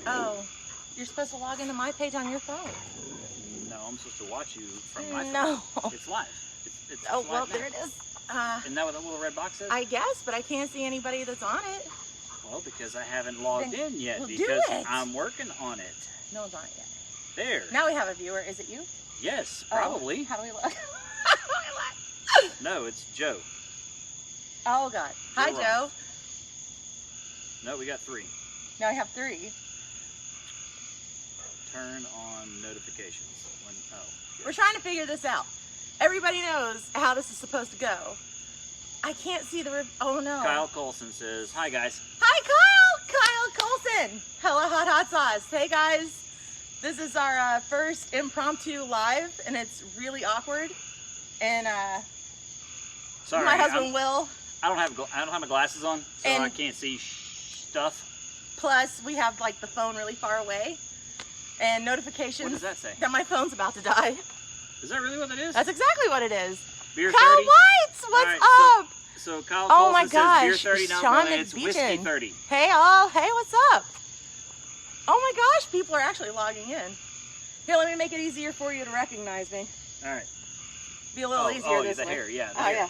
Oh, you're supposed to log into my page on your phone. No, I'm supposed to watch you from my phone. No. It's live. It's Oh, live well, now. there it is. Isn't that what the little red box says? I guess, but I can't see anybody that's on it. Well, because I haven't logged Then- in yet well, do because it. I'm working on it. No one's on it yet. There. Now we have a viewer. Is it you? Yes, Oh, probably. how do we look? How do we look? No, it's Joe. Oh, God. Hi, You're Joe. No, we got 3. Now I have 3. Turn on notifications. We're trying to figure this out. Everybody knows how this is supposed to go. I can't see the... Oh, no. Kyle Colson says, hi, guys. Hi, Kyle! Kyle Colson! Hello, Hot Sauce. Hey, guys. This is our first impromptu live, and it's really awkward. And Sorry, my husband Will. I don't have my glasses on, so And- I can't see stuff. Plus, we have like the phone really far away, and notifications What does that say? that my phone's about to die. Is that really what that is? That's exactly what it is. Beer Kyle 30. Whites, what's All right, up? So Kyle Oh my Colson says beer gosh, 30, not Sean really, it's whiskey McBeacon. 30. Hey all, hey, what's up? Oh my gosh, people are actually logging in. Here, let me make it easier for you to recognize me. All right. Be a little easier this the way. hair, yeah. The Oh hair. yeah.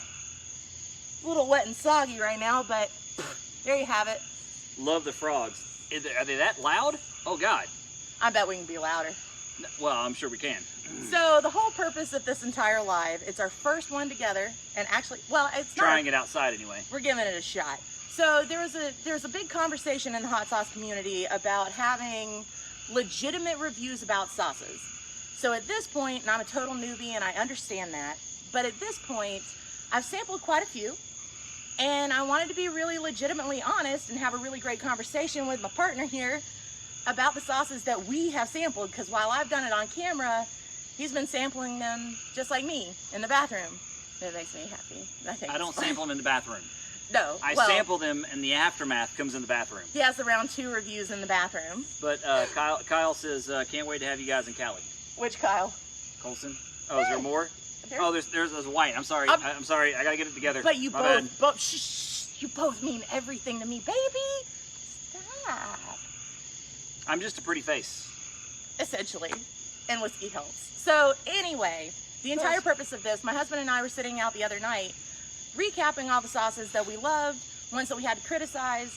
A little wet and soggy right now, but there you have it. Love the frogs. Are they that loud? Oh God. I bet we can be louder. Well, I'm sure we can. So the whole purpose of this entire live, it's our first one together, and actually, well, it's Trying not. it outside anyway. We're giving it a shot. So there's a big conversation in the hot sauce community about having legitimate reviews about sauces. So at this point, and I'm a total newbie and I understand that, but at this point, I've sampled quite a few, and I wanted to be really legitimately honest and have a really great conversation with my partner here about the sauces that we have sampled, because while I've done it on camera, he's been sampling them just like me in the bathroom. It makes me happy. I don't sample them in the bathroom. No. I well, sample them, and the aftermath comes in the bathroom. He has around 2 reviews in the bathroom. But Kyle says, can't wait to have you guys in Cali. Which Kyle? Colson. Oh, is there more? Oh, there's white. I'm sorry. I'm sorry. I gotta get it together. But you My bad. both shh, you both mean everything to me, baby. Stop. I'm just a pretty face. Essentially, and whiskey helps. So anyway, the entire purpose of this, my husband and I were sitting out the other night, recapping all the sauces that we loved, ones that we had to criticize,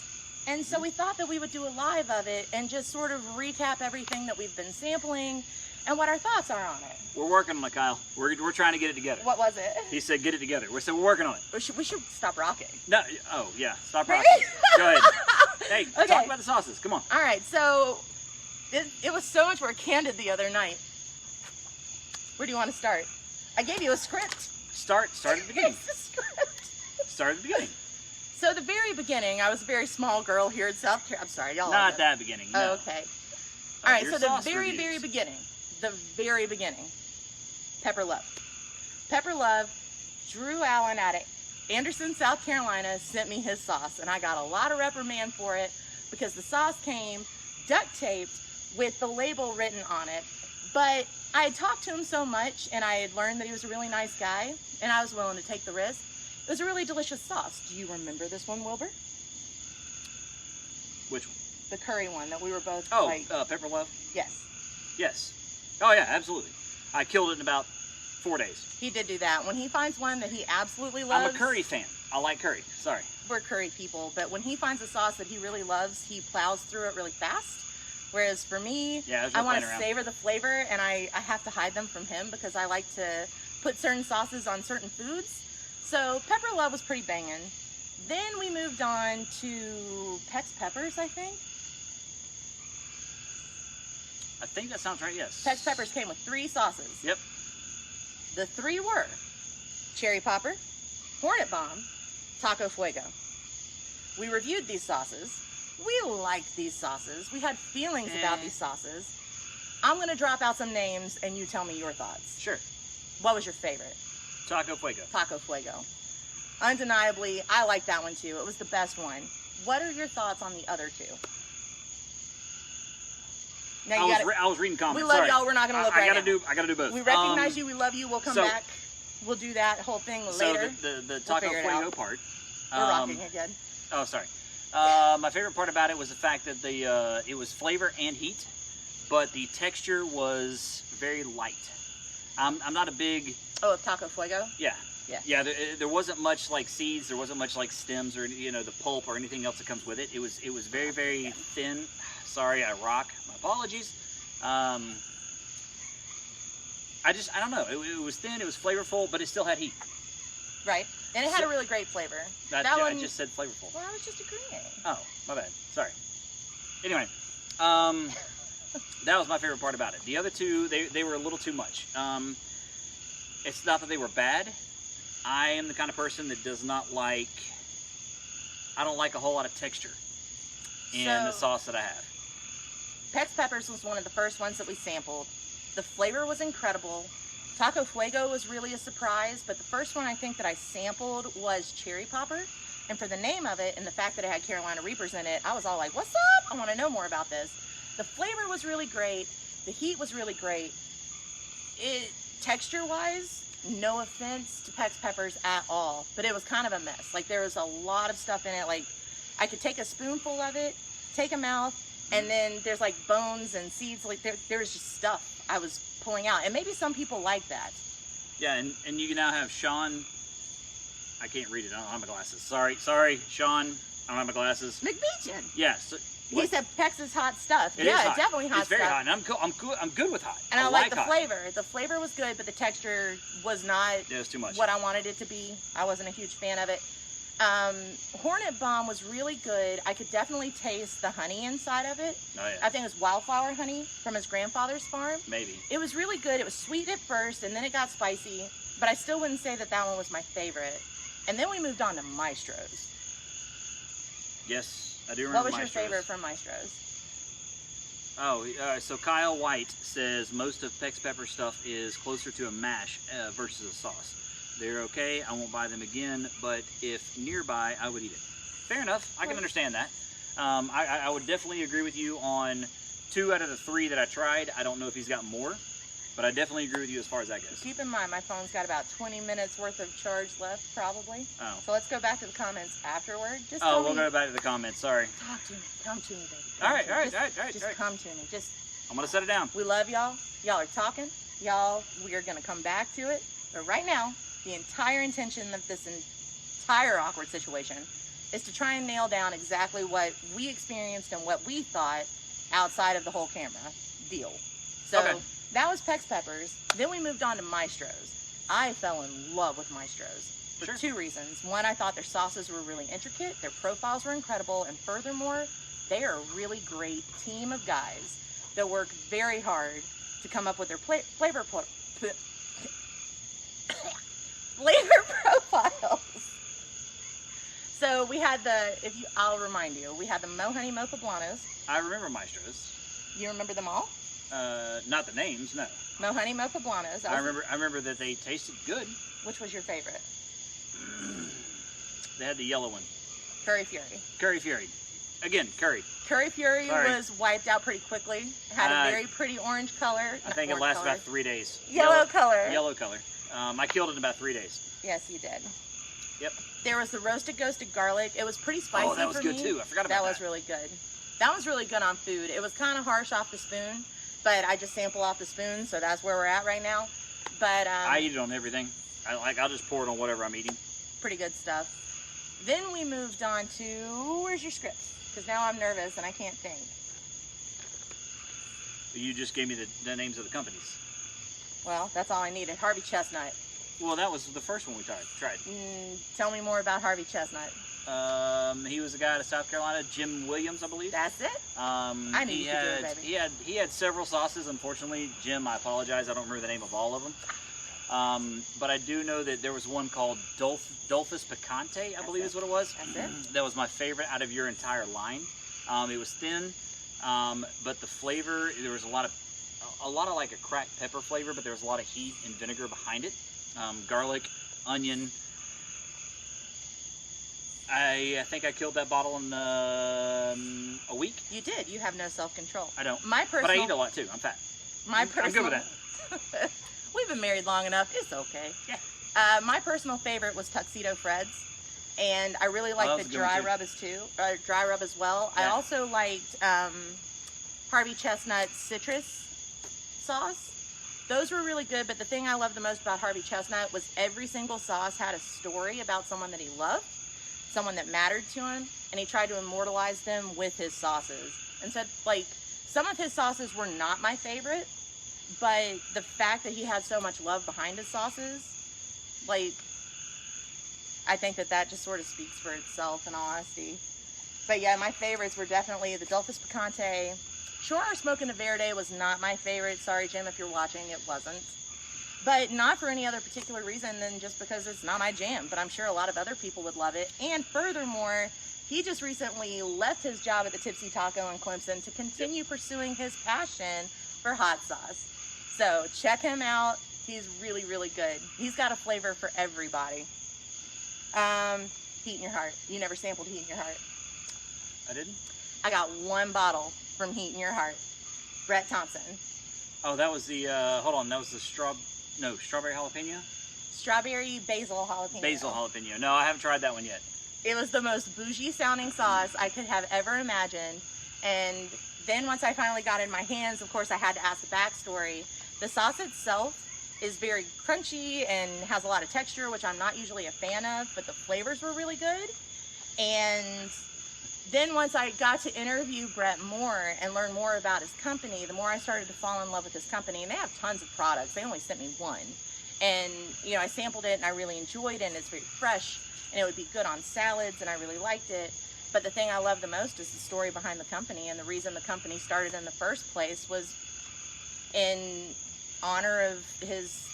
and so we thought that we would do a live of it and just sort of recap everything that we've been sampling and what our thoughts are on it. We're working on it, Kyle. We're trying to get it together. What was it? He said, get it together. So we're working on it. We should stop rocking. No. Oh, yeah. Stop rocking. Go ahead. Hey, Okay. talk about the sauces. Come on. All right, so it was so much more candid the other night. Where do you want to start? I gave you a script. Start at the beginning. It's the script. Start at the beginning. So the very beginning, I was a very small girl here in South Carolina. I'm sorry, y'all. Not that beginning. No. Oh, okay. All right, Your so the sauce very, reviews. very beginning, Pepper Love. Pepper Love, Drew Allen out of Anderson, South Carolina, sent me his sauce, and I got a lot of reprimand for it because the sauce came duct taped with the label written on it. But I had talked to him so much, and I had learned that he was a really nice guy, and I was willing to take the risk. It was a really delicious sauce. Do you remember this one, Wilbur? Which one? The curry one that we were both Oh, like, Pepper Love? yes. Yes. Oh, yeah, absolutely. I killed it in about 4 days. He did do that. When he finds one that he absolutely loves. I'm a curry fan. I like curry. Sorry. We're curry people, but when he finds a sauce that he really loves, he plows through it really fast. Whereas for me, Yeah, there's I no want to playing around. savor the flavor, and I have to hide them from him because I like to put certain sauces on certain foods. So Pepper Love was pretty banging. Then we moved on to Peck's Peppers, I think. I think that sounds right, yes. Peck's Peppers came with 3 sauces. Yep. The 3 were Cherry Popper, Hornet Bomb, Taco Fuego. We reviewed these sauces. We liked these sauces. We had feelings about these sauces. I'm going to drop out some names and you tell me your thoughts. Sure. What was your favorite? Taco Fuego. Taco Fuego. Undeniably, I like that one too. It was the best one. What are your thoughts on the other 2? Now you I was reading comments. we love Sorry. y'all. We're not going to look right now. I gotta do both. We recognize you. We love you. We'll come back. We'll do that whole thing later. So the Taco figure it Fuego out. part. We're rocking again. Oh, sorry. My favorite part about it was the fact that it was flavor and heat, but the texture was very light. I'm not a big... Oh, of Taco Fuego? Yeah. Yeah. Yeah, there wasn't much like seeds, there wasn't much like stems or, you know, the pulp or anything else that comes with it. It was very, very thin. Sorry, I rock. My apologies. I don't know. It was thin, it was flavorful, but it still had heat. Right. And it had a really great flavor. I just said flavorful. Well, I was just agreeing. Oh, my bad. Sorry. Anyway, that was my favorite part about it. The other two, they were a little too much. It's not that they were bad. I am the kind of person that does not like... I don't like a whole lot of texture in the sauce that I have. Pex Peppers was one of the first ones that we sampled. The flavor was incredible. Taco Fuego was really a surprise, but the first one I think that I sampled was Cherry Popper. And for the name of it and the fact that it had Carolina Reapers in it, I was all like, what's up? I want to know more about this. The flavor was really great. The heat was really great. Texture-wise, no offense to Pex Peppers at all, but it was kind of a mess. Like, there was a lot of stuff in it. Like, I could take a spoonful of it, take a mouth, and then there's like bones and seeds. Like, there was just stuff I was pulling out, and maybe some people like that. Yeah, and you now have Sean. I can't read it. I don't have my glasses. Sorry, Sean. I don't have my glasses. McBeachin. Yes. He said Pex is hot stuff. It yeah, is hot. Definitely hot it's very stuff. hot, and I'm good with hot. And I like the hot. flavor. The flavor was good, but the texture was not it was too much. What I wanted it to be. I wasn't a huge fan of it. Hornet Bomb was really good. I could definitely taste the honey inside of it. Oh, yeah. I think it was wildflower honey from his grandfather's farm. Maybe. It was really good. It was sweet at first, and then it got spicy, but I still wouldn't say that one was my favorite. And then we moved on to Maestro's. Yes, I do remember What was Maestro's. your favorite from Maestro's? Oh, so Kyle White says most of Pex Pepper stuff is closer to a mash versus a sauce. They're okay, I won't buy them again, but if nearby, I would eat it. Fair enough, I can understand that. I would definitely agree with you on 2 out of the 3 that I tried. I don't know if he's got more, but I definitely agree with you as far as that goes. Keep in mind, my phone's got about 20 minutes worth of charge left, probably. Oh. So let's go back to the comments afterward. Just Oh, tell we'll me, go back to the comments, sorry. talk to me. Come to me, baby. All right. Just come to me. Just, I'm going to set it down. we love y'all. Y'all are talking. Y'all, we are going to come back to it. But right now, the entire intention of this entire awkward situation is to try and nail down exactly what we experienced and what we thought outside of the whole camera deal. So Okay. that was Pex Peppers. Then we moved on to Maestro's. I fell in love with Maestro's for Sure. 2 reasons. One, I thought their sauces were really intricate, their profiles were incredible, and furthermore, they are a really great team of guys that work very hard to come up with their flavor profiles. So we had I'll remind you, we had the Mo Honey Mo Poblanos. I remember Maestro's. You remember them all? Not the names, no. Mo Honey Mo Poblanos. I remember that they tasted good. Which was your favorite? They had the yellow one. Curry Fury. Curry Fury. Again, curry. Curry Fury Sorry. was wiped out pretty quickly. Had a very pretty orange color. I think it lasted about 3 days. Yellow color. Yellow color. I killed it in about 3 days. Yes, you did. Yep. There was the roasted ghosted garlic. It was pretty spicy for me. Oh, that was good too. I forgot about that. That was really good. That was really good on food. It was kind of harsh off the spoon, but I just sample off the spoon, so that's where we're at right now. But I eat it on everything. I'll just pour it on whatever I'm eating. Pretty good stuff. Then we moved on to, where's your script? Because now I'm nervous and I can't think. You just gave me the names of the companies. Well, that's all I needed. Harvey Chestnut. Well, that was the first one we tried. Tell me more about Harvey Chestnut. He was a guy out of South Carolina, Jim Williams, I believe. That's it? I knew you could do it, baby. He had several sauces. Unfortunately, Jim, I apologize. I don't remember the name of all of them. But I do know that there was one called Dolphus Picante, I believe is what it was. That's it? That was my favorite out of your entire line. It was thin, but the flavor, there was a lot of like a cracked pepper flavor, but there was a lot of heat and vinegar behind it. Garlic, onion. I think I killed that bottle in a week. You did. You have no self-control. I don't. My personal, but I eat a lot too. I'm fat. I'm good with that. We've been married long enough. It's okay. Yeah. My personal favorite was Tuxedo Fred's. and I really liked the dry rub as well. Yeah. I also liked Harvey Chestnut citrus sauce. Those were really good, but the thing I loved the most about Harvey Chestnut was every single sauce had a story about someone that he loved, someone that mattered to him, and he tried to immortalize them with his sauces. And so, like, some of his sauces were not my favorite, but the fact that he had so much love behind his sauces, like, I think that just sort of speaks for itself, in all honesty. But yeah, my favorites were definitely the Dulcis Picante. Sure, our Smoke in the Verde was not my favorite. Sorry, Jim, if you're watching, it wasn't. But not for any other particular reason than just because it's not my jam. But I'm sure a lot of other people would love it. And furthermore, he just recently left his job at the Tipsy Taco in Clemson to continue pursuing his passion for hot sauce. So check him out. He's really, really good. He's got a flavor for everybody. Heat in Your Heart. You never sampled Heat in Your Heart. I didn't? I got one bottle from Heat in Your Heart. Brett Thompson. Oh, that was the, hold on, that was the strawberry jalapeno? Strawberry basil jalapeno. Basil jalapeno. No, I haven't tried that one yet. It was the most bougie sounding sauce I could have ever imagined. And then once I finally got it in my hands, of course I had to ask the backstory. The sauce itself is very crunchy and has a lot of texture, which I'm not usually a fan of, but the flavors were really good. And then once I got to interview Brett more and learn more about his company, the more I started to fall in love with his company. And they have tons of products. They only sent me one. And, you know, I sampled it and I really enjoyed it, and it's very fresh and it would be good on salads, and I really liked it. But the thing I love the most is the story behind the company, and the reason the company started in the first place was in honor of his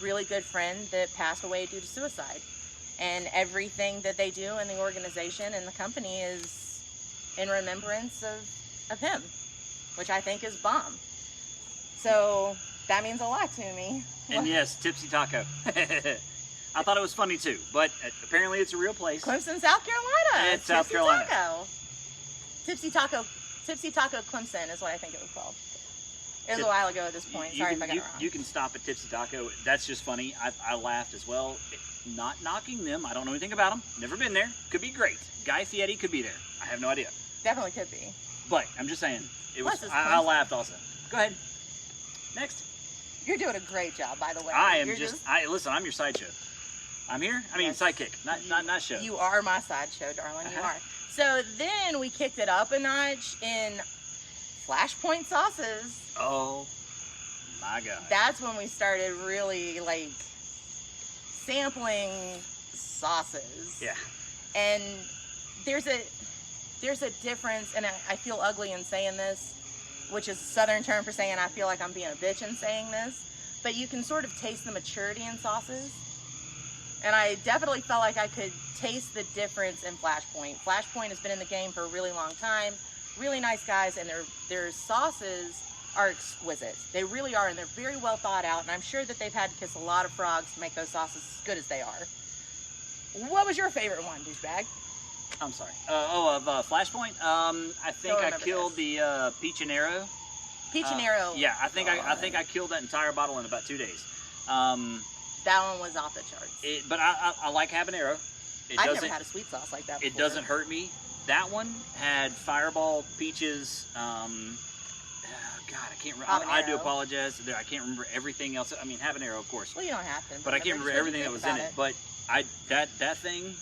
really good friend that passed away due to suicide. And everything that they do in the organization and the company is in remembrance of him, which I think is bomb. So that means a lot to me. And yes, Tipsy Taco. I thought it was funny too, but apparently it's a real place. Clemson, South Carolina. It's South Carolina. Taco. Tipsy Taco Clemson is what I think it was called. It was a while ago at this point. Sorry if I got it wrong. You can stop at Tipsy Taco. That's just funny. I laughed as well. Not knocking them. I don't know anything about them. Never been there. Could be great. Guy Fieri could be there. I have no idea. Definitely could be. But I'm just saying. It was. Plus, I laughed also. Go ahead. Next. You're doing a great job, by the way. I am listen, I'm your sideshow. I'm here. I mean, Yes. sidekick, not show. You are my sideshow, darling. You are. So then we kicked it up a notch in Flashpoint sauces. Oh my God. That's when we started really like sampling sauces. Yeah. And there's a difference, and I feel ugly in saying this, which is a Southern term for saying I feel like I'm being a bitch in saying this, but you can sort of taste the maturity in sauces. And I definitely felt like I could taste the difference in Flashpoint. Flashpoint has been in the game for a really long time. Really nice guys, and their sauces are exquisite. They really are, and they're very well thought out, and I'm sure that they've had to kiss a lot of frogs to make those sauces as good as they are. What was your favorite one, douchebag? I'm sorry. Of Flashpoint. I think I killed the Peachinero. Peachinero. Yeah, I think I killed that entire bottle in about 2 days. That one was off the charts. But I like habanero. I've never had a sweet sauce like that before. It doesn't hurt me. That one had Fireball, peaches. God, I can't remember. I do apologize. I can't remember everything else. I mean, habanero, of course. Well, you don't have to. But I can't remember everything that was in it. But that thing,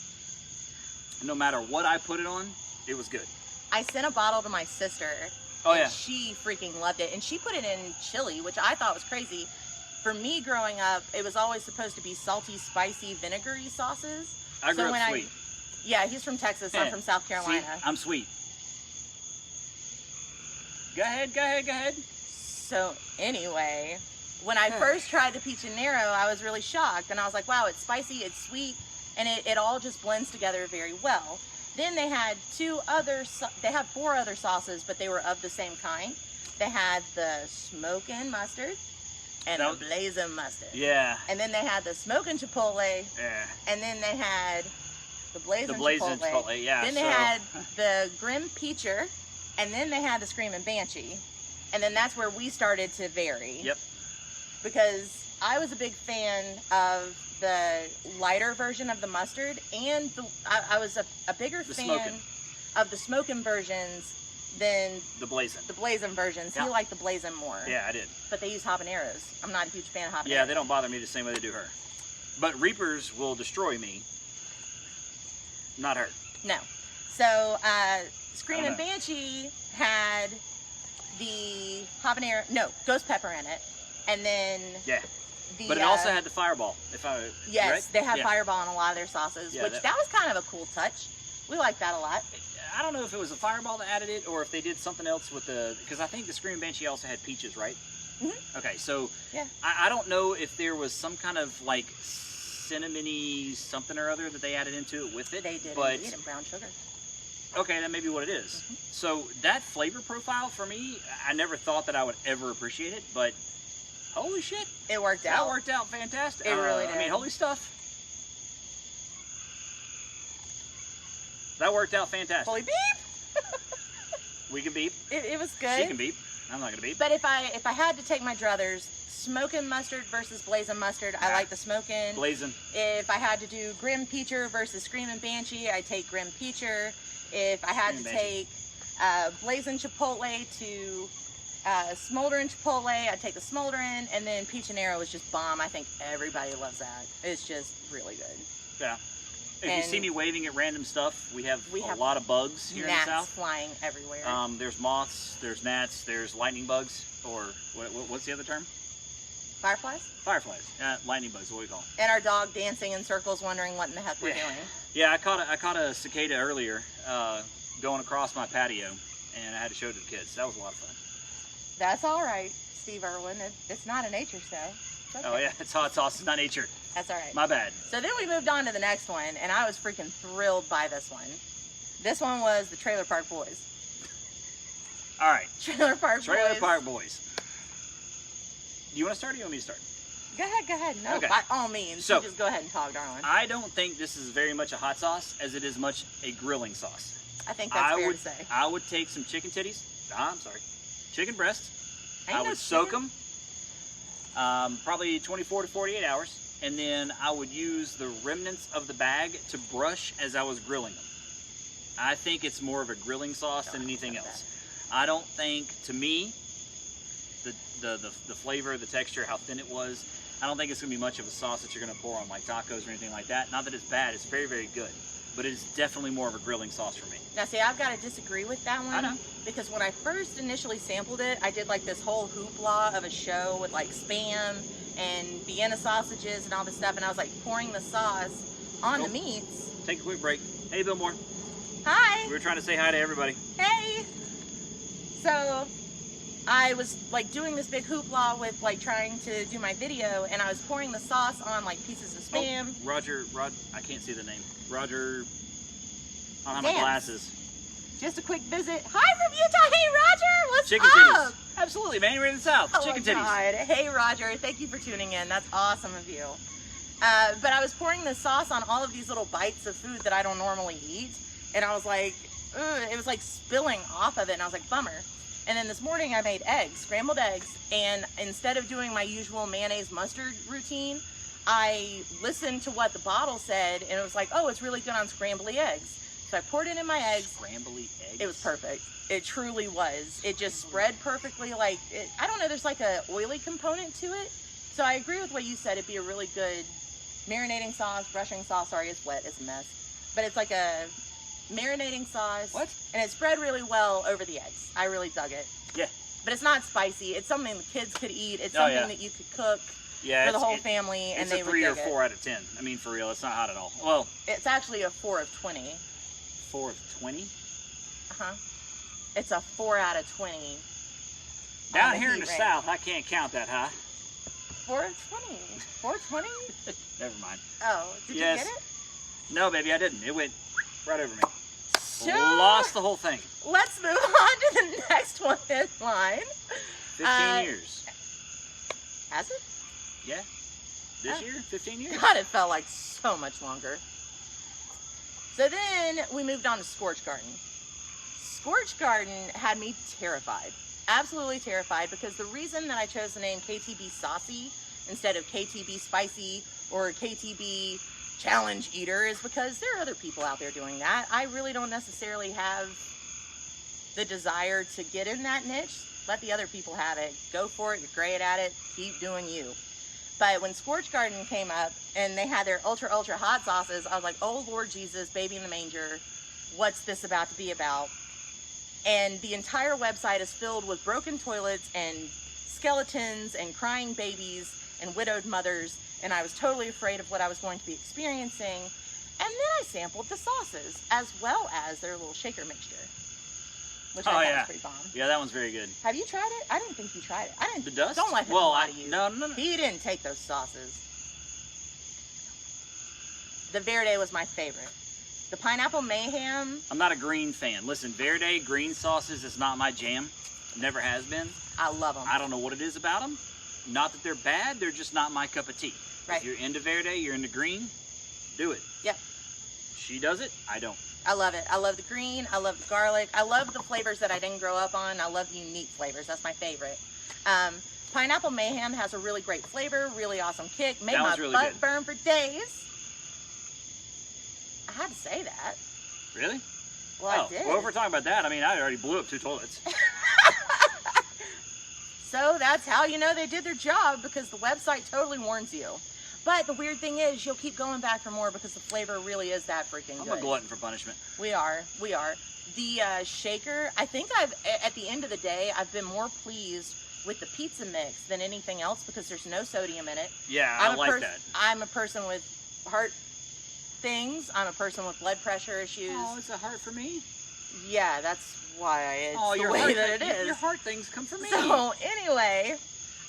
no matter what I put it on, it was good. I sent a bottle to my sister. Oh, yeah. She freaking loved it. And she put it in chili, which I thought was crazy. For me growing up, it was always supposed to be salty, spicy, vinegary sauces. I grew up sweet. Yeah, he's from Texas. I'm from South Carolina. See, I'm sweet. Go ahead. So anyway, when I first tried the Peachinero, I was really shocked. And I was like, wow, it's spicy, it's sweet, and it all just blends together very well. Then they had four other sauces, but they were of the same kind. They had the smokin' mustard and the blazing mustard. Yeah. And then they had the smoking chipotle. Yeah. And then they had the blazing chipotle. Yeah. Then they had the grim peacher, and then they had the screaming banshee. And then that's where we started to vary. Yep. Because I was a big fan of the lighter version of the mustard, and I was a bigger fan smokin'. of the smoking versions than The blazing. the blazing versions. Yeah. He liked the blazing more. Yeah, I did. But they use habaneros. I'm not a huge fan of habaneros. Yeah, they don't bother me the same way they do her. But Reapers will destroy me. Not her. No. So, I Screaming don't know. Banshee had the habanero, no, ghost pepper in it. And then Yeah. the... But it also had the fireball. If I Yes, right? they had Yeah. fireball in a lot of their sauces, Yeah, which that- that was kind of a cool touch. We like that a lot. I don't know if it was a fireball that added it or if they did something else with the, because I think the Screaming Banshee also had peaches, right? Mhm. Okay, so Yeah. I don't know if there was some kind of like cinnamony something or other that they added into it with it. They did but indeed, and brown sugar. okay, that may be what it is. Mhm. So that flavor profile for me, I never thought that I would ever appreciate it, but holy shit, It worked that out. worked out fantastic. It really I mean, did. holy stuff. That worked out fantastic. Holy beep! We can beep. It was good. She can beep. I'm not gonna beep. But if I had to take my druthers, smoking mustard versus blazing mustard, I like the smoking. Blazing. If I had to do Grim Peacher versus Screaming Banshee, I take Grim Peacher. If I had to Screamin' take Blazing Chipotle to Smoldering Chipotle, I'd take the Smoldering. And then Peach and Arrow is just bomb. I think everybody loves that. It's just really good. Yeah. If you And see me waving at random stuff, we have we a have lot of bugs here in the Gnats south. flying everywhere. There's moths, there's gnats, there's lightning bugs, or what's the other term? Fireflies. Fireflies. Lightning bugs, what do we call them? And our dog dancing in circles, wondering what in the heck we're Yeah. doing. Yeah, I caught a cicada earlier going across my patio, and I had to show it to the kids. That was a lot of fun. That's all right, Steve Irwin. It's not a nature show. It's okay. Oh yeah, it's hot sauce. It's not nature. That's all right. My bad. So then we moved on to the next one, and I was freaking thrilled by this one. This one was the Trailer Park Boys. All right, Trailer Park Trailer Boys. Park Boys. Do you want to start or you want me to start? Go ahead. No, Okay. by all means. So- You just go ahead and talk, darling. I don't think this is very much a hot sauce as it is much a grilling sauce. I think that's fair would to say. I would take some chicken titties. I'm sorry, chicken breasts. Ain't I no would soak chicken. them, probably 24 to 48 hours, and then I would use the remnants of the bag to brush as I was grilling them. I think it's more of a grilling sauce than anything else. I don't think, to me, the flavor, the texture, how thin it was, I don't think it's gonna be much of a sauce that you're gonna pour on like tacos or anything like that. Not that it's bad; it's very, very good, but it is definitely more of a grilling sauce for me. Now, see, I've got to disagree with that one. I know. Because when I first initially sampled it, I did like this whole hoopla of a show with like Spam and Vienna sausages and all this stuff, and I was like pouring the sauce on the meats. Take a quick break. Hey, Bill Moore. Hi! We were trying to say hi to everybody. Hey! So, I was like doing this big hoopla with like trying to do my video, and I was pouring the sauce on like pieces of Spam. Oh, Roger, I can't see the name. Roger, I don't have my Dance. glasses. Just a quick visit. Hi from Utah! Hey, Roger! What's Chicken up? titties. Absolutely, man. We're in the South. Oh Chicken my titties. God. Hey, Roger. Thank you for tuning in. That's awesome of you. But I was pouring the sauce on all of these little bites of food that I don't normally eat. And I was like, ugh, it was like spilling off of it. And I was like, bummer. And then this morning I made eggs, scrambled eggs. And instead of doing my usual mayonnaise mustard routine, I listened to what the bottle said. And it was like, oh, it's really good on scrambly eggs. So I poured it in my eggs. Scrambly eggs. It was perfect. It truly was. It just spread perfectly. Like, I don't know, there's like a oily component to it. So I agree with what you said. It'd be a really good marinating sauce, brushing sauce. Sorry, it's wet. It's a mess. But it's like a marinating sauce. What? And it spread really well over the eggs. I really dug it. Yeah. But it's not spicy. It's something the kids could eat. It's Oh, something yeah. that you could cook Yeah, for the whole it- family, and It's they a would 3 or dig 4 out of 10. I mean, for real, it's not hot at all. Well, it. It's actually a 4 of 20. 4 of 20. Uh-huh. It's a 4 out of 20. Down the here in heat the range. South, I can't count that high. 4 of 20. 4 of 20? Never mind. Oh, did Yes. you get it? No, baby, I didn't. It went right over me. So, Lost the whole thing. let's move on to the next one in line. 15 years. Has it? Yeah. This Oh. year? 15 years? God, it felt like so much longer. So then we moved on to Scorch Garden. Scorch Garden had me terrified. Absolutely terrified, because the reason that I chose the name KTB Saucy instead of KTB Spicy or KTB challenge eater is because there are other people out there doing that. I really don't necessarily have the desire to get in that niche. Let the other people have it. Go for it. You're great at it. Keep doing you. But when Scorch Garden came up and they had their ultra hot sauces, I was like, oh Lord Jesus, baby in the manger, what's this about to be about? And the entire website is filled with broken toilets and skeletons and crying babies and widowed mothers, and I was totally afraid of what I was going to be experiencing. And then I sampled the sauces as well as their little shaker mixture, which I thought was pretty bomb. Yeah, that one's very good. Have you tried it? I didn't think you tried it. I didn't. The dust? Don't let him lie to you. No. He didn't take those sauces. The Verde was my favorite. The Pineapple Mayhem. I'm not a green fan. Listen, Verde green sauces is not my jam. Never has been. I love them. I don't know what it is about them. Not that they're bad, they're just not my cup of tea. Right. If you're into Verde, you're into green, do it. Yep. She does it, I don't. I love it. I love the green. I love the garlic. I love the flavors that I didn't grow up on. I love the unique flavors. That's my favorite. Pineapple Mayhem has a really great flavor, really awesome kick. Made my really butt good. burn for days. I had to say that. Really? Well, I did. Well, if we're talking about that, I mean, I already blew up 2 toilets. So that's how you know they did their job, because the website totally warns you. But the weird thing is, you'll keep going back for more because the flavor really is that freaking good. I'm a glutton for punishment. We are. The shaker, I think at the end of the day, I've been more pleased with the pizza mix than anything else because there's no sodium in it. Yeah, I like that. I'm a person with heart things. I'm a person with blood pressure issues. Oh, it's a heart for me? Yeah, that's why it's the your way heart, that it is. Your heart things come from me. So anyway,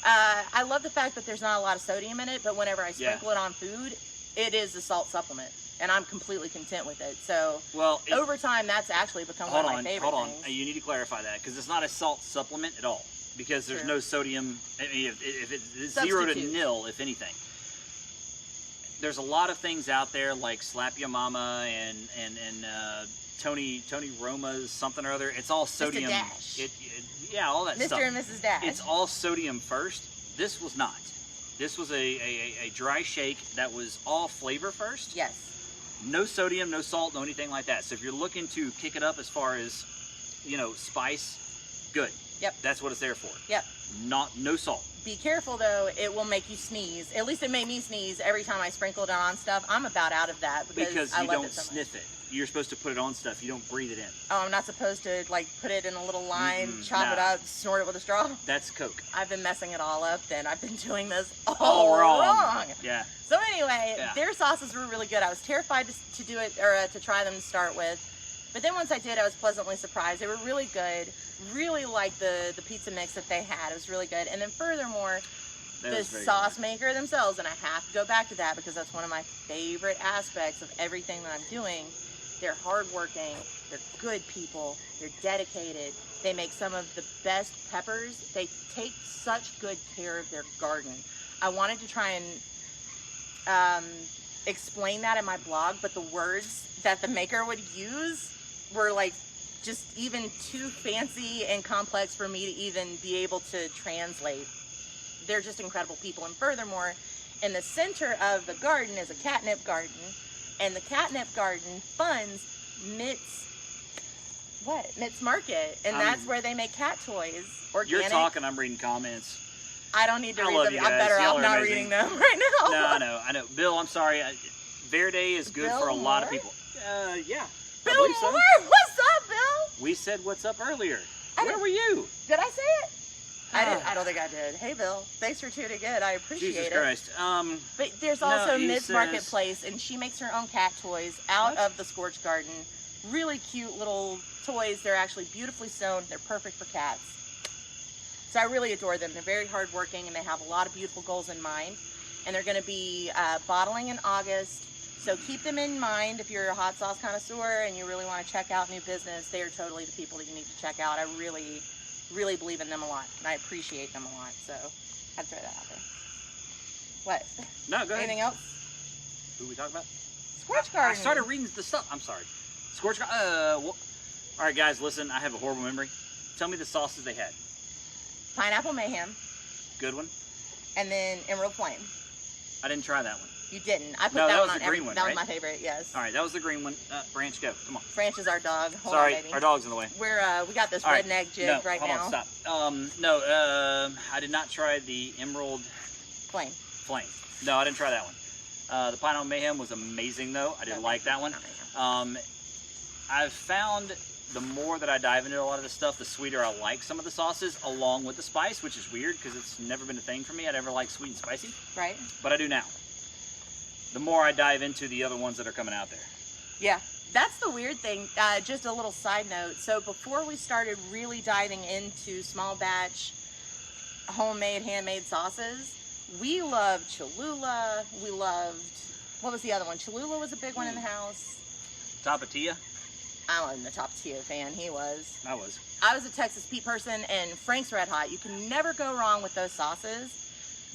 I love the fact that there's not a lot of sodium in it, but whenever I sprinkle it on food, it is a salt supplement, and I'm completely content with it. So over time, that's actually become one of my favorite things. You need to clarify that, because it's not a salt supplement at all, because there's no sodium. I mean, if it's 0 to nil, if anything. There's a lot of things out there like Slap Ya Mama and Tony Roma's something or other. It's all sodium. Mr. Dash. Yeah, all that stuff. Mr. and Mrs. Dash. It's all sodium first. This was not. This was a dry shake that was all flavor first. Yes. No sodium, no salt, no anything like that. So if you're looking to kick it up as far as, spice, good. Yep. That's what it's there for. Yep. No salt. Be careful though, it will make you sneeze. At least it made me sneeze every time I sprinkled it on stuff. I'm about out of that because I you love don't it so sniff much. it. You're supposed to put it on stuff. You don't breathe it in. Oh, I'm not supposed to put it in a little lime, chop it up, snort it with a straw? That's Coke. I've been messing it all up then. I've been doing this all wrong. Yeah. So anyway, their sauces were really good. I was terrified to do it, or to try them to start with. But then once I did, I was pleasantly surprised. They were really good. Really liked the pizza mix that they had. It was really good. And then furthermore, the sauce maker themselves, and I have to go back to that because that's one of my favorite aspects of everything that I'm doing. They're hardworking, they're good people, they're dedicated, they make some of the best peppers, they take such good care of their garden. I wanted to try and explain that in my blog, but the words that the maker would use were like just even too fancy and complex for me to even be able to translate. They're just incredible people. And furthermore, in the center of the garden is a catnip garden, and the catnip garden funds Mitt's Market, and that's where they make cat toys. Organic. You're talking, I'm reading comments. I don't need to read them. I'm better off not reading them right now. No, I know. Bill, I'm sorry. Verde is good for a lot of people. Yeah. Bill Moore, what's up, Bill? We said what's up earlier. Where were you? Did I say it? I don't think I did. Hey, Bill. Thanks for tuning in. I appreciate it. Jesus Christ. But there's also Mitt's Marketplace, and she makes her own cat toys out of the Scorch Garden. Really cute little toys. They're actually beautifully sewn. They're perfect for cats. So I really adore them. They're very hardworking, and they have a lot of beautiful goals in mind. And they're going to be bottling in August. So keep them in mind if you're a hot sauce connoisseur and you really want to check out new business. They are totally the people that you need to check out. I really believe in them a lot, and I appreciate them a lot. So I'd throw that out there. What? No, go ahead. Anything else? Who we talking about? Scorch Garden. I started reading the stuff. I'm sorry. Scorch Garden. All right, guys, listen. I have a horrible memory. Tell me the sauces they had. Pineapple Mayhem. Good one. And then Emerald Flame. I didn't try that one. You didn't. I put No, that that one was on the green every. one, That right? was my favorite. Yes. All right, that was the green one. Branch, go. Come on. Branch is our dog. Hold Sorry, on, baby. our dog's in the way. We got this All right. redneck jig No, right hold now. on, stop. I did not try the Emerald Flame. Flame. No, I didn't try that one. The Pineapple Mayhem was amazing, though. I didn't like that one. I've found the more that I dive into a lot of this stuff, the sweeter I like some of the sauces, along with the spice, which is weird because it's never been a thing for me. I never liked sweet and spicy. Right. But I do now. The more I dive into the other ones that are coming out there. Yeah. That's the weird thing. Just a little side note. So before we started really diving into small batch, homemade, handmade sauces, we loved Cholula. We loved, what was the other one? Cholula was a big one in the house. Tapatía? I wasn't a Tapatía fan. He was. I was. I was a Texas Pete person, and Frank's Red Hot. You can never go wrong with those sauces.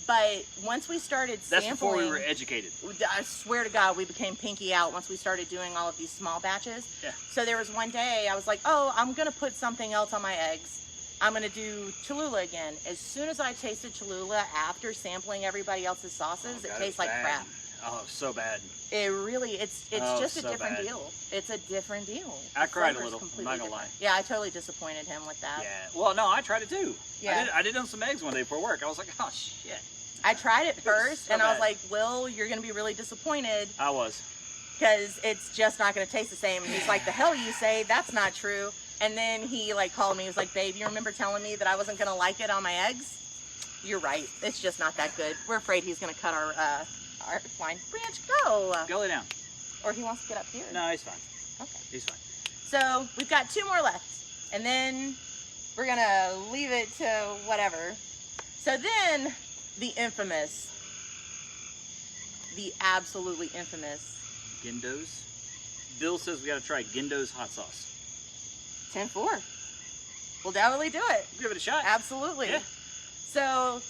But once we started That's sampling, before we were educated. I swear to God, we became pinky out once we started doing all of these small batches. Yeah. So there was one day I was like, oh, I'm going to put something else on my eggs. I'm going to do Cholula again. As soon as I tasted Cholula after sampling everybody else's sauces, it tastes like crap. Oh, so bad. It really, it's just a different deal. It's a different deal. I The cried a flavor's little, I'm completely not gonna lie. different. Yeah, I totally disappointed him with that. Yeah. Well, no, I tried it too. Yeah. I did on some eggs one day before work. I was like, oh, shit. I tried it first, so and I was bad. like, Will, you're going to be really disappointed. I was. Because it's just not going to taste the same. And he's like, the hell you say? That's not true. And then he like called me. He was like, babe, you remember telling me that I wasn't going to like it on my eggs? You're right. It's just not that good. We're afraid he's going to cut our line. Branch, go. Go lay down. Or he wants to get up here. No, he's fine. Okay. He's fine. So we've got 2 more left. And then we're going to leave it to whatever. So then the infamous, the absolutely infamous Gindo's. Bill says we got to try Gindo's hot sauce. 10-4. We'll definitely do it. Give it a shot. Absolutely. Yeah. So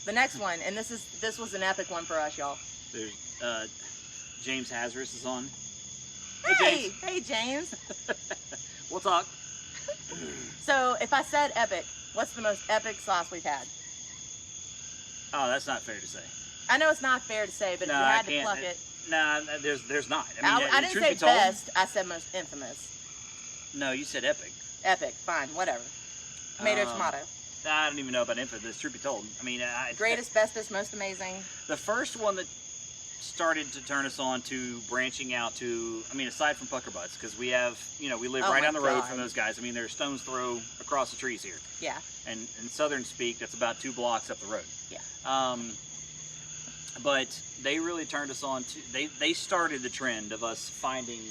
the next one, and this was an epic one for us, y'all. There's James Hazardous is on. Hey James. We'll talk. So if I said epic, what's the most epic sauce we've had? Oh, that's not fair to say. I know it's not fair to say, but if you had to pluck it. Nah, there's not. I didn't say best. I said most infamous. No, you said epic. Epic. Fine. Whatever. Tomato, tomato. I don't even know about infamous. Truth be told, I mean, Greatest, bestest, most amazing. The first one that started to turn us on to branching out to, I mean, aside from Pucker Butts, because we have, we live right down the road from those guys. I mean, they're stone's throw across the trees here. Yeah. And in Southern speak, that's about 2 blocks up the road. Yeah. But they really turned us on to, they started the trend of us finding,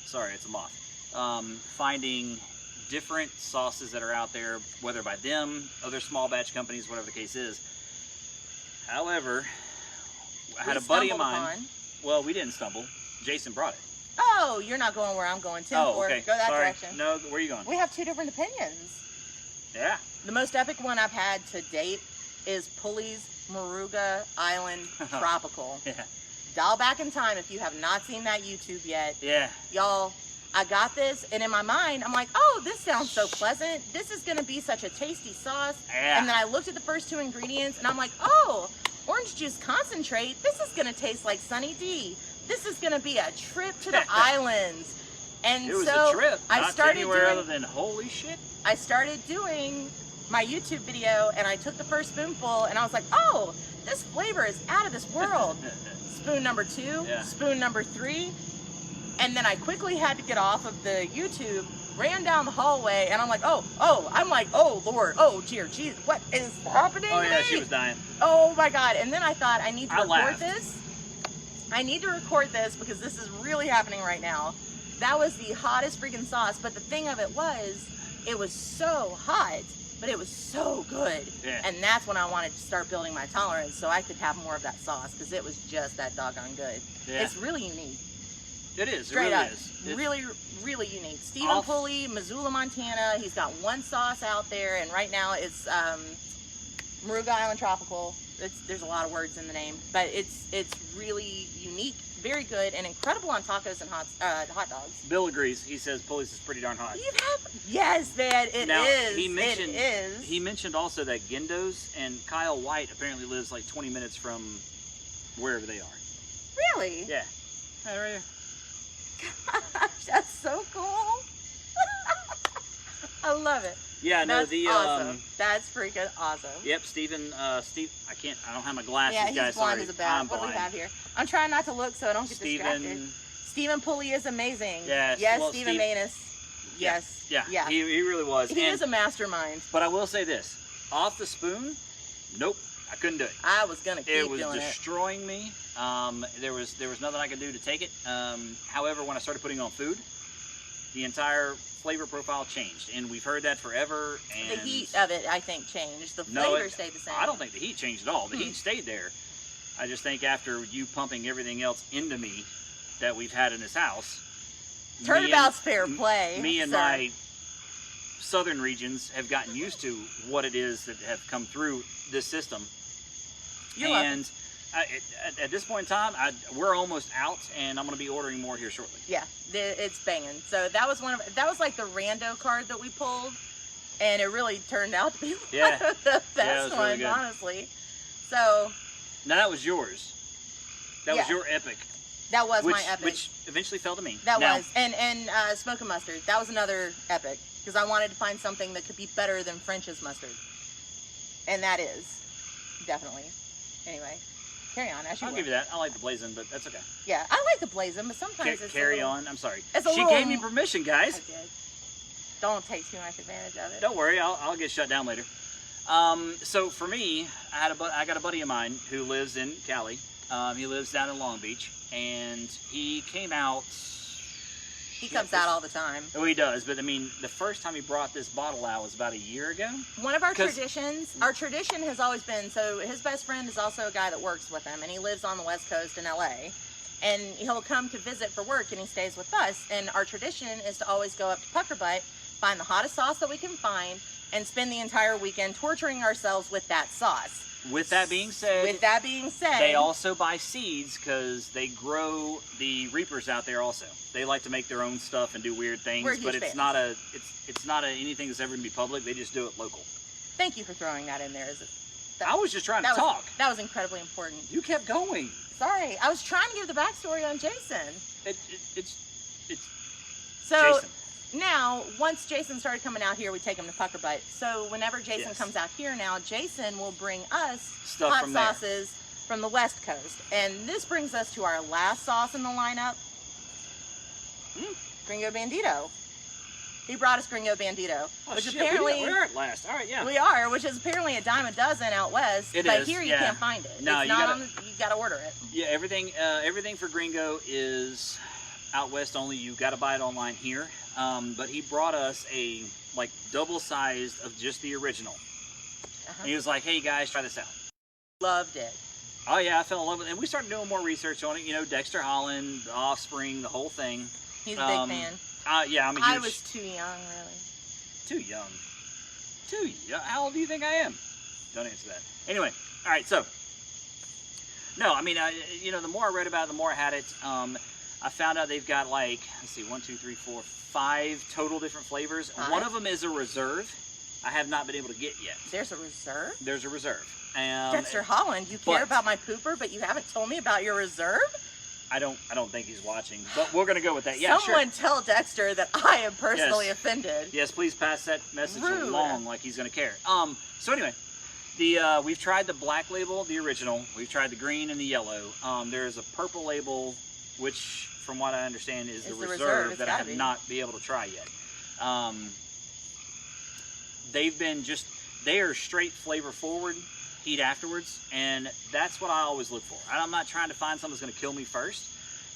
sorry, it's a moth, finding different sauces that are out there, whether by them, other small batch companies, whatever the case is. However, I had a buddy of mine. Well, we didn't stumble. Jason brought it. Oh, you're not going where I'm going. 10-4. Oh, okay. Go that Sorry. direction. No, where are you going? We have 2 different opinions. Yeah. The most epic one I've had to date is Pulley's Moruga Island Tropical. Yeah. Dial back in time if you have not seen that YouTube yet. Yeah. Y'all, I got this, and in my mind, I'm like, oh, this sounds so pleasant. This is going to be such a tasty sauce. Yeah. And then I looked at the first 2 ingredients, and I'm like, oh, orange juice concentrate. This is going to taste like Sunny D. This is going to be a trip to the islands. And it was so a trip. I Not started anywhere doing, other than holy shit. I started doing my YouTube video, and I took the first spoonful, and I was like, oh, this flavor is out of this world. Spoon number 2, Yeah. spoon number 3, and then I quickly had to get off of the YouTube, ran down the hallway, and I'm like, oh, Lord, oh, dear, Jesus, what is happening Oh to yeah, me? she was dying. Oh my God, and then I thought, I need to record laughed. this. I need to record this because this is really happening right now. That was the hottest freaking sauce, but the thing of it was so hot, but it was so good. Yeah. And that's when I wanted to start building my tolerance so I could have more of that sauce because it was just that doggone good. Yeah. It's really unique. It is. Straight it really up. is. It's, Really, really unique. Stephen Pulley, Missoula, Montana. He's got 1 sauce out there, and right now it's Moruga Island Tropical. There's a lot of words in the name, but it's really unique, very good, and incredible on tacos and hot dogs. Bill agrees. He says Pulley's is pretty darn hot. Yes, man, it is. He It is. mentioned also that Gindo's and Kyle White apparently lives like 20 minutes from wherever they are. Really? Yeah. Right here. Gosh, that's so cool. I love it. Yeah, no, That's awesome. That's freaking awesome. Yep, Steve, I don't have my glasses, yeah, he's guys. blind Sorry. as a bat. I'm what do we blind. have here? I'm trying not to look so I don't get distracted. Stephen Pulley is amazing. Yes. Yes, well, Stephen Manus. Yes. Yeah. He really was. He is a mastermind. But I will say this. Off the spoon, nope. I couldn't do it. I was going to keep doing it. It was destroying me. There was nothing I could do to take it. However, when I started putting on food, the entire flavor profile changed, and we've heard that forever. And the heat of it, I think, changed. The flavor stayed the same. I don't think the heat changed at all. The heat stayed there. I just think after you pumping everything else into me that we've had in this house, turnabout's fair play. Me and my southern regions have gotten used to what it is that have come through this system. You're welcome. At this point in time, we're almost out, and I'm going to be ordering more here shortly. Yeah, it's banging. So that was like the rando card that we pulled, and it really turned out to be one of the best ones, really, honestly. So now that was yours. That was your epic. That was my epic, which eventually fell to me. That was, and smoke and mustard. That was another epic because I wanted to find something that could be better than French's mustard, and that is definitely. Anyway. Carry on. I'll give you that. I like the blazing, but that's okay. Yeah, I like the blazing, but sometimes it's carry on. I'm sorry. She gave me permission, guys. I did. Don't take too much advantage of it. Don't worry. I'll get shut down later. So for me, I got a buddy of mine who lives in Cali. He lives down in Long Beach, and he came out. He comes out all the time. Oh, he does. But I mean, the first time he brought this bottle out was about a year ago. One of our traditions, our tradition has always been, so his best friend is also a guy that works with him, and he lives on the West Coast in LA. And he'll come to visit for work, and he stays with us. And our tradition is to always go up to Pucker Butt, find the hottest sauce that we can find, and spend the entire weekend torturing ourselves with that sauce. With that being said, they also buy seeds because they grow the reapers out there also. They like to make their own stuff and do weird things, but it's not anything that's ever going to be public. They just do it local. Thank you for throwing that in there. I was just trying to talk. That was incredibly important. You kept going. Sorry, I was trying to give the backstory on Jason. It's so. Jason. Now, once Jason started coming out here, we take him to Pucker Butt. So whenever Jason comes out here now, Jason will bring us hot sauces from the West Coast. And this brings us to our last sauce in the lineup, Gringo Bandito. He brought us Gringo Bandito, which apparently we're at last. All right, yeah, we are, which is apparently a dime a dozen out west. But here you can't find it. No, you gotta order it. Yeah, everything for Gringo is out west only. You got to buy it online here. But he brought us a double sized of just the original. And he was like, "Hey guys, try this out." Loved it. Oh yeah, I fell in love with it. And we started doing more research on it. You know, Dexter Holland, The Offspring, the whole thing. He's a big fan. Yeah, I was too young, really. Too young. Too young. How old do you think I am? Don't answer that. Anyway, all right. So, no, I mean, the more I read about it, the more I had it. I found out they've got let's see, 1, 2, 3, 4, 5 total different flavors. One of them is a reserve. I have not been able to get yet. There's a reserve? There's a reserve. Dexter Holland, you care about my pooper, but you haven't told me about your reserve? I don't think he's watching, but we're gonna go with that. Yeah, Someone tell Dexter that I am personally offended. Yes, please pass that message along like he's gonna care. So anyway, we've tried the black label, the original. We've tried the green and the yellow. There's a purple label, which, from what I understand, is the reserve that I have not been able to try yet. They are straight flavor forward, heat afterwards, and that's what I always look for. I'm not trying to find something that's going to kill me first.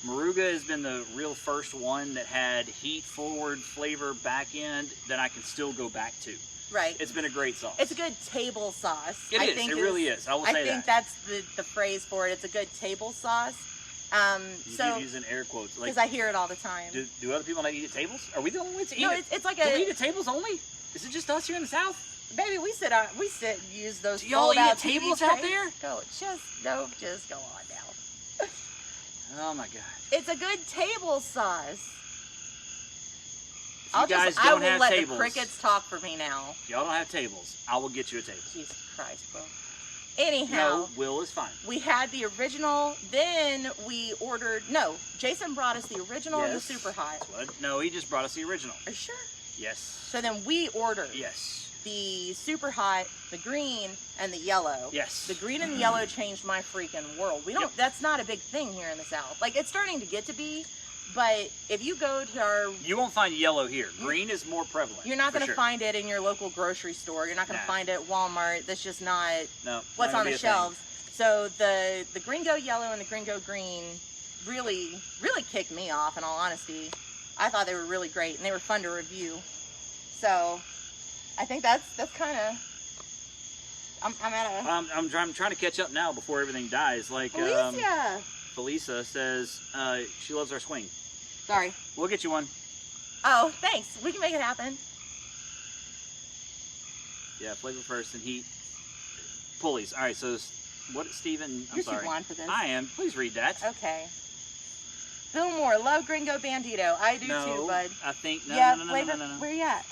Moruga has been the real first one that had heat forward flavor back end that I can still go back to. Right. It's been a great sauce. It's a good table sauce. It really is. I will say that. I think that's the phrase for it. It's a good table sauce. You're using air quotes. Because I hear it all the time. Do other people not eat at tables? Are we the only ones to eat No, it? it's like Do we eat at tables only? Is it just us here in the South? Baby, we use those. Do y'all eat at tables out there? Just go on now. Oh my God. It's a good table sauce. If you guys don't have let tables, the crickets talk for me now. If y'all don't have tables, I will get you a table. Jesus Christ, bro. Anyhow, No, Will is fine. we had the original, then we ordered, no, Jason brought us the original and the Yes. super hot. What? No, he just brought us the original. Are you sure? Yes. So then we ordered Yes. the super hot, the green, and the yellow. Yes. The green and the yellow changed my freaking world. We don't, Yep. that's not a big thing here in the South. Like, it's starting to get to be, but if you go to our, You won't find yellow here. Green is more prevalent. you're not for going to sure. find it in your local grocery store. You're not going to Nah. find it at Walmart. That's just not No. what's not on gonna the be a shelves. So the Gringo yellow and the Gringo green really kicked me off, in all honesty. I thought they were really great and they were fun to review. So I think that's kind of, I'm at a, I'm trying to catch up now before everything dies. Like Alicia. Felisa says, she loves our swing. Sorry. We'll get you one. Oh, thanks. We can make it happen. Yeah, flavor first and heat. Pulleys. All right, so what, Steven? I'm You're sorry. too blonde for this. I am. Please read that. Okay. Bill Moore, love Gringo Bandito. I do No, too, bud. I think no, Yeah, no. flavor. Where you at?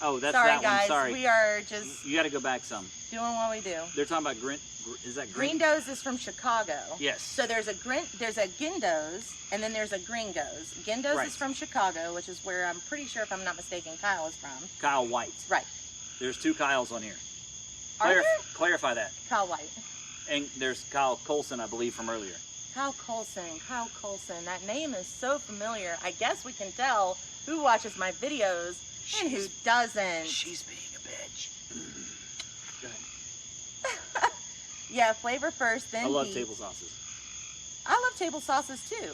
Oh, that's Sorry, that guys. one. Sorry. We are just You got to go back some. doing what we do. They're talking about is that green? Grindos is from Chicago. Yes. So there's a Gindos, and then there's a Gringos. Gindos Right. is from Chicago, which is where I'm pretty sure, if I'm not mistaken, Kyle is from. Kyle White. Right. There's two Kyles on here. Are there? Clarify that. Kyle White. And there's Kyle Colson, I believe, from earlier. Kyle Colson. That name is so familiar. I guess we can tell who watches my videos and who doesn't. She's being a bitch. Go ahead. Yeah, flavor first, then I love heat. table sauces. I love table sauces too.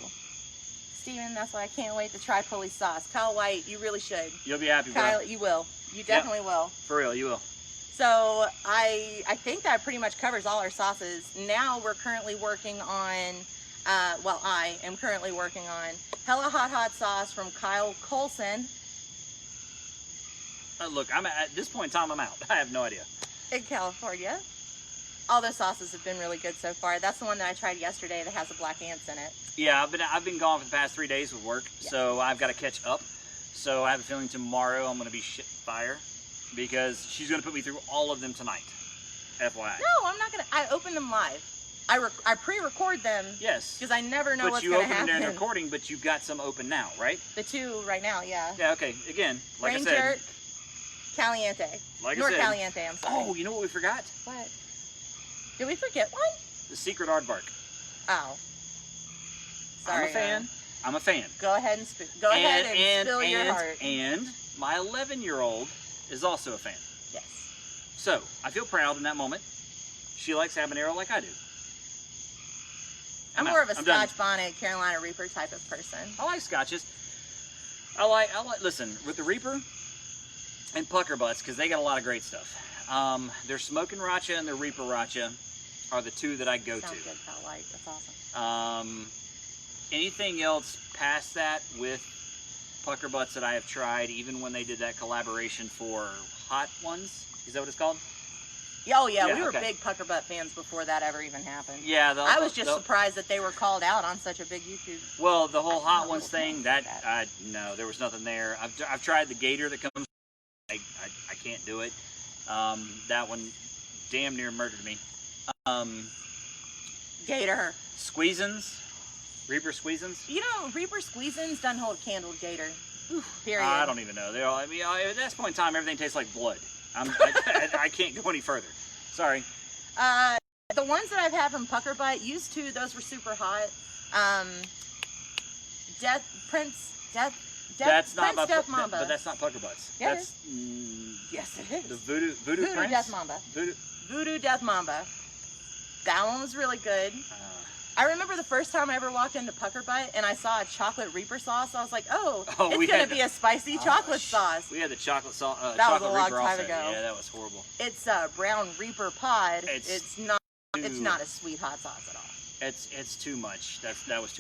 Steven, that's why I can't wait to try pulley sauce. Kyle White, you really should. You'll be happy, bro. Kyle, you will. You definitely will. For real, you will. So I think that pretty much covers all our sauces. Now we're currently working on, I am currently working on Hella Hot Sauce from Kyle Colson Look, at this point in time, I'm out. I have no idea. in California. All those sauces have been really good so far. That's the one that I tried yesterday that has the black ants in it. Yeah, I've been gone for the past 3 days with work, Yeah. so I've got to catch up. So I have a feeling tomorrow I'm going to be shit fire because she's going to put me through all of them tonight. FYI. No, I'm not gonna. I opened them live. I pre-record them Yes. because I never know But what's you gonna opened them happen. during the recording, but you've got some open now, right? The two right now, yeah. Yeah. Okay. Again, like Rain I said. Jerk, Caliente. Like Nor I said. Caliente, I'm sorry. Oh, you know what we forgot? What? Did we forget one? The secret aardvark. Oh. Sorry. I'm a fan. I'm a fan. Go ahead and go ahead and spill your heart. And my 11-year-old is also a fan. Yes. So I feel proud in that moment. She likes habanero like I do. I'm out. more of a I'm done. Scotch bonnet, Carolina Reaper type of person. I like scotches. I like. Listen, with the Reaper and Pucker Butts, because they got a lot of great stuff. Their Smokin' Racha and their Reaper Racha are the two that I go Sounds to. good, Kyle White. That's awesome. Anything else past that with Pucker Butts that I have tried, even when they did that collaboration for Hot Ones, is that what it's called? Oh yeah, Yeah, we were okay. big Pucker Butt fans before that ever even happened. Yeah, I was just surprised that they were called out on such a big YouTube. Well, the whole I Hot don't Ones know thing, no, there was nothing there. I've tried the Gator that comes. I can't do it. That one damn near murdered me. Gator. Squeezins, Reaper Squeezins. You know, Reaper Squeezins doesn't hold candle to Gator. Period. I don't even know. At this point in time, everything tastes like blood. I can't go any further. Sorry. The ones that I've had from Pucker Butt, used to, those were super hot. That's not my Death Mamba. but that's not Pucker Butts. Yeah, That's Yes, it is. the Voodoo Prince? Death Mamba. Voodoo Death Mamba. That one was really good. I remember the first time I ever walked into Pucker Butt and I saw a chocolate Reaper sauce. I was like, we it's going had to be a spicy chocolate sauce. We had the chocolate sauce. That was chocolate a long Reaper time also. ago. Yeah, that was horrible. It's a brown Reaper pod. It's It's not a sweet hot sauce at all. It's too much. That was too